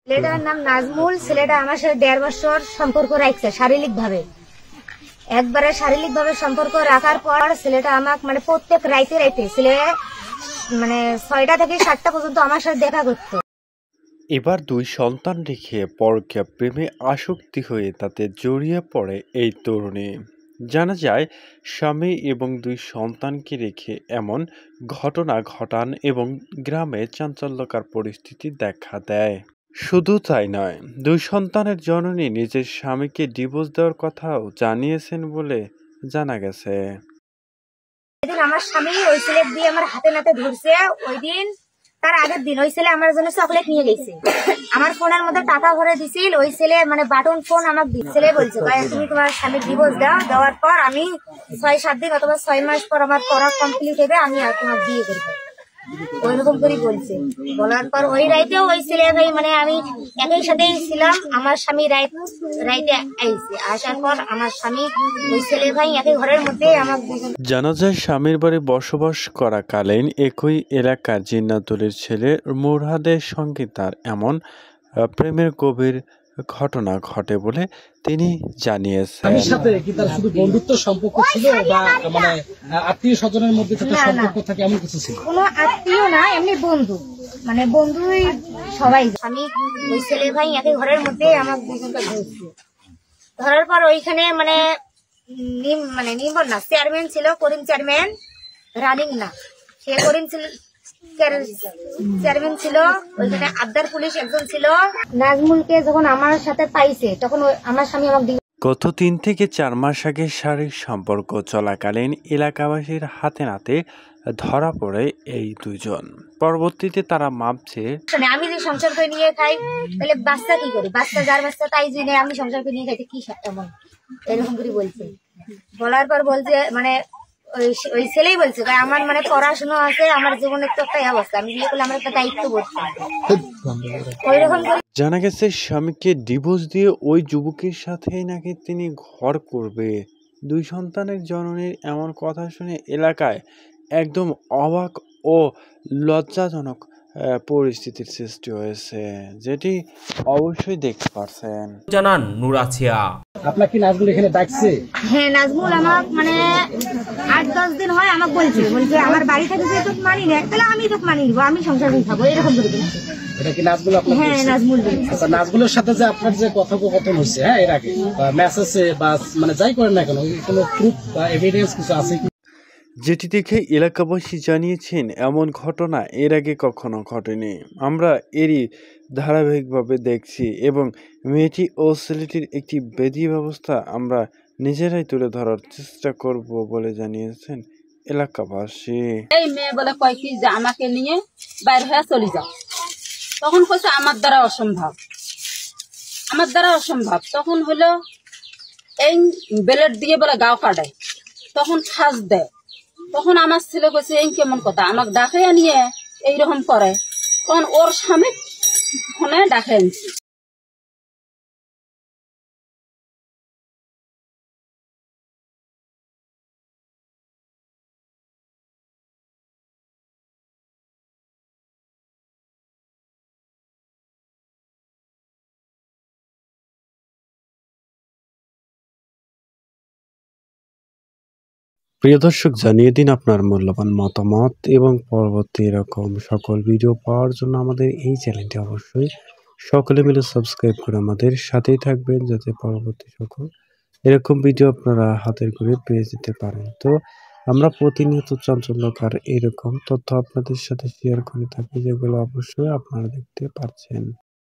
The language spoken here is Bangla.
ছেলেটার নাম নাজমুল। ছেলেটা আমার সাথে 1.5 বছর সম্পর্ক রাখছে শারীরিক ভাবে। একবারে শারীরিক ভাবে সম্পর্ক রাখার পর ছেলেটা আমাকে মানে প্রত্যেক রাইতে ছেলে মানে 6টা থেকে 7টা পর্যন্ত আমার সাথে দেখা করতো। এবার 2 সন্তান রেখে পরকীয়া প্রেমে আসক্তি হয়ে তাতে জড়িয়ে পড়ে এই তরুণী। জানা যায়, স্বামী এবং 2 সন্তানকে রেখে এমন ঘটনা ঘটান এবং গ্রামে চাঞ্চল্যকর পরিস্থিতি দেখা দেয়। শুধু তাই নয়, 2 সন্তানের জননী নিজের স্বামীকে ডিভোর্স দেওয়ার কথাও জানিয়েছেন বলে জানা গেছে। সেদিন আমার স্বামী ওই ছেলে দিয়ে আমার হাতে নাতে ধরছে। ওই দিন তার আগের দিন ওই ছেলে আমার জন্য চকলেট নিয়ে গেছে। আমার ফোনের মধ্যে টাকা ভরে দিছিল। ওই ছেলে মানে বাটন ফোন আমাকে দিচ্ছে। ছেলে বলছে ভাই তুমি তোমার স্বামীর ডিভোর্স দাও, দেওয়ার পর আমি 6-7 দিন অথবা 6 মাস পর আমার পড়া কমপ্লিট হবে, আমি আর তোমার বিয়ে করবো। ওইরকম করে বলছে। বলার পর ওই রাইতেও ওই ছেলে ভাই মানে আমি একই সাথেই ছিলাম। আমার স্বামী রাইতে আইছে। আসার পর আমার স্বামী ওই ছেলে ভাই একই ঘরের মধ্যে আমার জানা যায়, স্বামীর বাড়ি বসবাস করাকালীন একই এলাকার জিন্নাতুলের ছেলে মুরহাদের সঙ্গে তার এমন প্রেমের গভীর ঘটনা ঘটে বলে তিনি জানিয়েছেন। স্বামীর সাথে কি তার শুধু বন্ধুত্ব সম্পর্ক ছিল বা মানে আত্মীয় স্বজনের মধ্যে সম্পর্ক থাকে এমন কিছু ছিল? কোনো আত্মীয় না, এমনি বন্ধু, মানে বন্ধুই সবাই। আমি ওই ছেলে ভাই একই ঘরের মধ্যে আমার দুজনকে ধরছি। ধরার পর ওইখানে মানে নিম্বর না চেয়ারম্যান ছিল, করিম চেয়ারম্যান, রানিং না সে করিম চেয়ারম্যান ছিল। ওইখানে আবদার পুলিশ একজন ছিল। নাজমুলকে যখন আমার সাথে পাইছে তখন আমার স্বামী আমাকে গত 3 থেকে 4 মাস আগে শারীরিক সম্পর্ক চলাকালীন এলাকাবাসীর হাতে নাতে ধরা পড়ে এই 2 জন। পরবর্তীতে তারা মাপছে, আমি যে সংসার করে নিয়ে খাই তাহলে বাচ্চা কি করি, বাচ্চা যার বাচ্চা তাই জেনে আমি সংসার করে নিয়ে খাইতে কি এমন এরকম করে বলছে। বলার পর বলছে মানে ওই ছেলেই বলছে ভাই আমার মানে পড়াশোনা আছে, আমার জীবনের তো একটা অবস্থা, আমি বিয়ে করলে আমার একটা দায়িত্ব বোধ ওইরকম। জানা গেছে স্বামীকে ডিভোর্স দিয়ে ওই যুবকের সাথেই নাকি তিনি ঘর করবে। 2 সন্তানের জননীর এমন কথা শুনে এলাকায় একদম অবাক ও লজ্জাজনক পরিস্থিতির সৃষ্টি হয়েছে, যেটি অবশ্যই দেখতে পারছেন। জানান নূর আছিয়া। আপনার কি নাজমুল এখানে ডাকছে? হ্যাঁ, নাজমুল আমার মানে 8-10 দিন হয় আমাকে বলছে আমার বাড়ি থেকে যে তোকে মানি না তাহলে আমি তোকে মানি নিবো, আমি সংসার করে থাকবো, এরকম করে বলছে। এটা কি নাজমুল আপনার? হ্যাঁ, নাজমুল। আচ্ছা, নাজমুলের সাথে যে আপনার যে কথোপকথন হচ্ছে হ্যাঁ এর আগে মেসেজে বা মানে যাই করেন না কেন, কোনো প্রুফ বা এভিডেন্স কিছু আছে কি? যেটি দেখে এলাকাবাসী জানিয়েছেন এমন ঘটনা এর আগে কখনো ঘটেনি। আমরা এরই ধারাবাহিকভাবে দেখছি এবং মেয়েটি ও ছেলেটির একটি বেদি ব্যবস্থা আমরা নিজেরাই তুলে ধরার চেষ্টা করব বলে জানিয়েছেন এলাকাবাসী। এই মেয়ে বলে কয় কি যে আমাকে নিয়ে বাইরে হয়ে চলে যাও। তখন কইছে আমার দ্বারা অসম্ভব, আমার দ্বারা অসম্ভব। তখন হলো এই বেলেট দিয়ে বলে গাও কাটায়, তখন ফাঁস দেয়। তখন আমার ছেলে কইছে এই কেমন কথা, আমাকে ডাকে নিয়ে এইরকম করে। তখন ওর স্বামী ফোনে ডাকে আনছি। প্রিয় দর্শক, জানিয়ে দিন আপনার মূল্যবান মতামত এবং পরবর্তী এরকম সকল ভিডিও পাওয়ার জন্য আমাদের এই চ্যানেলটি অবশ্যই সকলে মিলে সাবস্ক্রাইব করে আমাদের সাথেই থাকবেন, যাতে পরবর্তী সকল এরকম ভিডিও আপনারা হাতের করে পেয়ে যেতে পারেন। তো আমরা প্রতিনিয়ত চাঞ্চল্যকর এরকম তথ্য আপনাদের সাথে শেয়ার করে থাকি, যেগুলো অবশ্যই আপনারা দেখতে পাচ্ছেন।